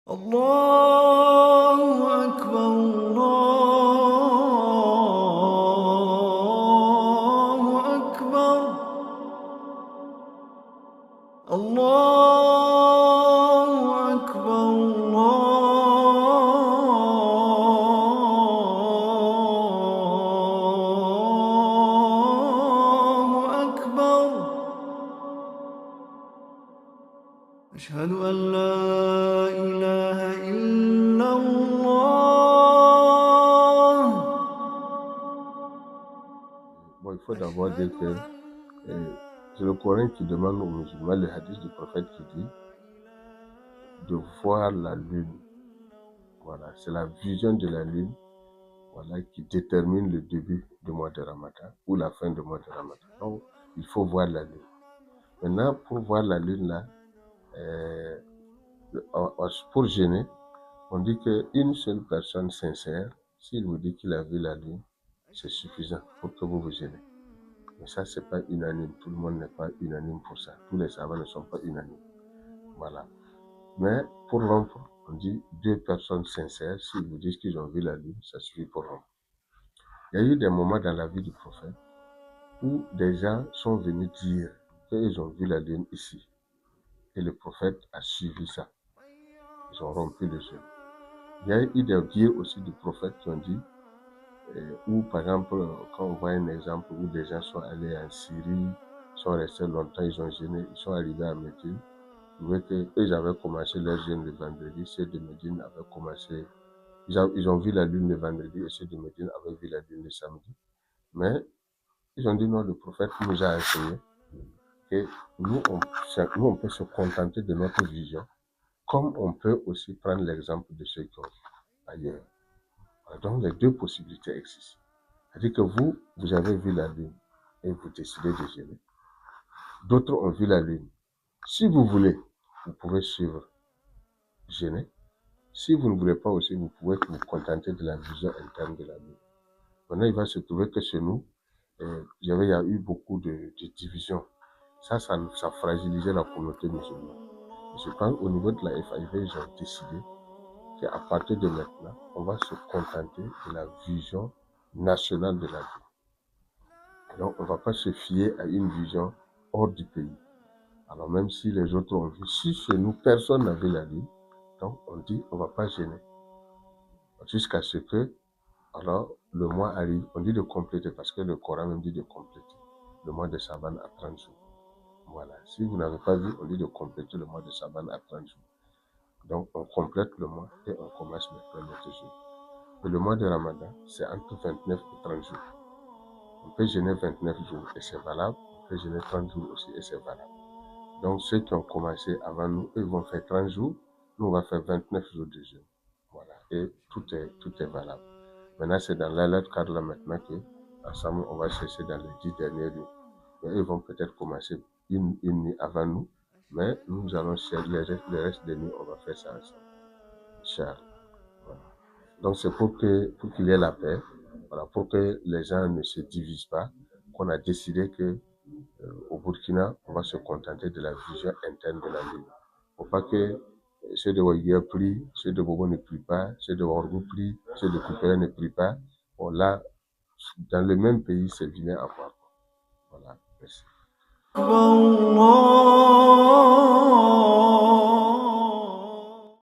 الله أكبر الله أكبر الله أكبر الله أكبر أشهد أن لا إله إلا الله. Bon, il faut d'abord dire que c'est le Coran qui demande aux musulmans, le hadith du prophète qui dit de voir la lune. Voilà, c'est la vision de la lune, voilà, qui détermine le début du mois de Ramadan ou la fin du mois de Ramadan. Donc, il faut voir la lune. Maintenant, pour voir la lune là, pour jeûner, on dit qu'une seule personne sincère, s'il vous dit qu'il a vu la lune, c'est suffisant pour que vous jeûnez. Mais ça, c'est pas unanime. Tout le monde n'est pas unanime pour ça. Tous les savants ne sont pas unanimes. Voilà. Mais pour rompre, on dit 2 personnes sincères, s'ils vous disent qu'ils ont vu la lune, ça suffit pour rompre. Il y a eu des moments dans la vie du prophète où des gens sont venus dire qu'ils ont vu la lune ici. Et le prophète a suivi ça. Ils ont rompu le jeûne. Il y a eu des dires aussi du prophète qui ont dit, ou par exemple, quand on voit un exemple où des gens sont allés en Syrie, sont restés longtemps, ils ont jeûné, ils sont arrivés à Médine, vous voyez qu'eux avaient commencé leur jeûne le vendredi, ceux de Médine avaient commencé, ils ont vu la lune le vendredi et ceux de Médine avaient vu la lune le samedi. Mais ils ont dit non, le prophète nous a enseigné que nous on peut se contenter de notre vision, comme on peut aussi prendre l'exemple de ceux qui ont vu ailleurs. Donc les deux possibilités existent. C'est-à-dire que vous avez vu la lune et vous décidez de jeûner. D'autres ont vu la lune. Si vous voulez, vous pouvez suivre, jeûner. Si vous ne voulez pas aussi, vous pouvez vous contenter de la vision interne de la lune. Maintenant, il va se trouver que chez nous, il y a eu beaucoup de divisions. Ça fragilisait la communauté musulmane. Je pense au niveau de la FIV, ils ont décidé qu'à partir de maintenant, on va se contenter de la vision nationale de la lune. Donc, on ne va pas se fier à une vision hors du pays. Alors, même si les autres ont vu, si chez nous, personne n'a vu la lune, donc on dit on ne va pas gêner. Jusqu'à ce que, alors, le mois arrive, on dit de compléter, parce que le Coran même dit de compléter le mois de Shaban à 30 jours. Voilà. Si vous n'avez pas vu, on dit de compléter le mois de Shaban à 30 jours. Donc, on complète le mois et on commence le premier jour. Et le mois de Ramadan, c'est entre 29 et 30 jours. On peut jeûner 29 jours et c'est valable. On peut jeûner 30 jours aussi et c'est valable. Donc, ceux qui ont commencé avant nous, eux vont faire 30 jours. Nous, on va faire 29 jours de jeûne. Voilà. Et tout est valable. Maintenant, c'est dans l'alerte cadre là maintenant que, ensemble, on va chercher dans les 10 dernières nuits. Mais ils vont peut-être commencer une nuit avant nous. Mais nous allons chercher le reste des nuits, on va faire ça ensemble. Inch'Allah. Voilà. Donc, c'est pour qu'il y ait la paix. Voilà, pour que les gens ne se divisent pas, qu'on a décidé que au Burkina, on va se contenter de la vision interne de la ville. Il ne faut pas que ceux de Ouaguiya prient, ceux de Bobo ne prient pas, ceux de Orgou prient, ceux de Coupéra ne prient pas. Bon, là, dans le même pays, c'est vilain à voir. Voilà, merci.